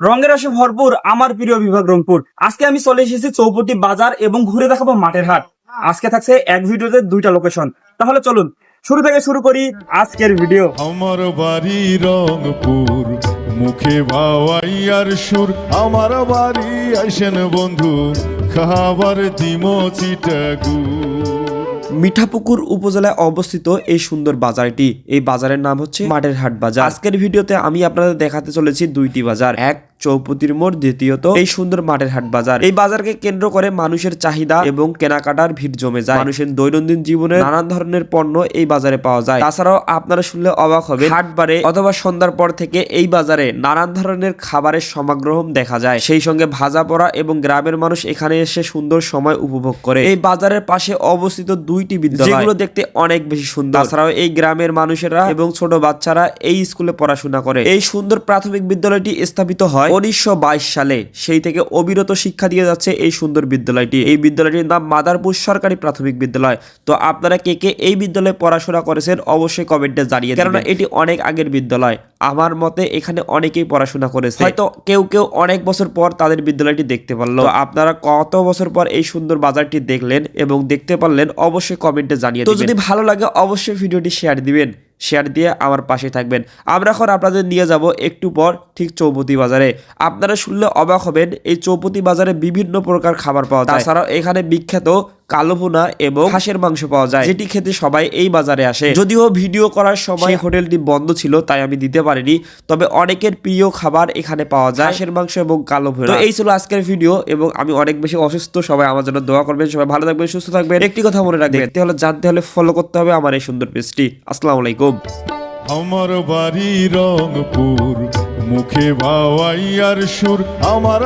রঙের রসে ভরপুর আমার প্রিয় বিভাগ রংপুর। আজকে আমি চলে এসেছি চৌপতি বাজার এবং ঘুরে দেখাবো মাঠের হাট। আজকে থাকছে এক ভিডিওতে দুইটা লোকেশন। তাহলে চলুন শুরু থেকে শুরু করি আজকের ভিডিও। আমার বাড়ি রংপুর, মুখে ভাওয়াইয়ার সুর। আমার বাড়ি আইসেন বন্ধু, খাবার দিমো চিটাগুড়। মিঠাপুকুর উপজেলায় অবস্থিত এই সুন্দর বাজারটি, এই বাজারের নাম হচ্ছে মাঠের হাট বাজার। আজকের ভিডিওতে আমি আপনাদের দেখাতে চলেছি দুইটি বাজার, এক চৌপতির মোড়, দ্বিতীয়ত এই সুন্দর মাঠের হাট বাজার। এই বাজারকে কেন্দ্র করে মানুষের চাহিদা এবং কেনাকাটার ভিড় জমে যায়। মানুষের দৈনন্দিন জীবনে নানান ধরনের পণ্য এই বাজারে পাওয়া যায়। তাছাড়াও আপনারা শুনলে অবাক হবে, হাটবারে অথবা সন্ধ্যার পর থেকে এই বাজারে নানান ধরনের খাবারের সমাগ্রহ দেখা যায়। সেই সঙ্গে ভাজা পোড়া এবং গ্রামের মানুষ এখানে এসে সুন্দর সময় উপভোগ করে। এই বাজারের পাশে অবস্থিত দুইটি বিদ্যালয়, যেগুলো দেখতে অনেক বেশি সুন্দর। তাছাড়াও এই গ্রামের মানুষেরা এবং ছোট বাচ্চারা এই স্কুলে পড়াশোনা করে। এই সুন্দর প্রাথমিক বিদ্যালয়টি স্থাপিত হয় 1922 সালে। সেই থেকে অবিরত শিক্ষা দিয়ে যাচ্ছে এই সুন্দর বিদ্যালয়টি। এই বিদ্যালয়টির নাম মাদারপুর সরকারি প্রাথমিক বিদ্যালয়। তো আপনারা কে কে এই বিদ্যালয়ে পড়াশোনা করেছেন অবশ্যই কমেন্টে জানিয়ে দিন, কেননা এটি অনেক আগের বিদ্যালয়। আমার মতে এখানে অনেকেই পড়াশোনা করেছে, হয়তো কেউ কেউ অনেক বছর পর তাদের বিদ্যালয়টি দেখতে পারলো। তো আপনারা কত বছর পর এই সুন্দর বাজারটি দেখলেন এবং দেখতে পারলেন অবশ্যই কমেন্টে জানিয়ে দিবেন। তো যদি ভালো লাগে অবশ্যই ভিডিওটি শেয়ার দিবেন, শেয়ার দিয়ে আমার পাশে থাকবেন। আমরা এখন আপনাদের নিয়ে যাব একটু পর ঠিক চৌপতি বাজারে। আপনারা শুনলে অবাক হবেন, এই চৌপতি বাজারে বিভিন্ন প্রকার খাবার পাওয়া যায়। তাছাড়াও এখানে বিখ্যাত কালো ভুনা এবং হাঁসের মাংস পাওয়া যায়, যেটি খেতে সবাই এই বাজারে আসে। যদিও ভিডিও করার সময় হোটেলটি বন্ধ ছিল, তাই আমি দিতে পারিনি। তবে অনেকের প্রিয় খাবার এখানে পাওয়া যায়, হাঁসের মাংস এবং কালো ভুনা। তো এই ছিল আজকের ভিডিও এবং আমি অনেক বেশি অসুস্থ, সবাই আমার জন্য দোয়া করবেন। সবাই ভালো থাকবেন, সুস্থ থাকবেন। একটি কথা মনে রাখবেন, দেখতে হলে জানতে হলে ফলো করতে হবে আমার এই সুন্দর পেজটি। আসসালামু আলাইকুম। আমার বাড়ি রংপুর, মুখে ভাওয়াইয়ার সুর। আমার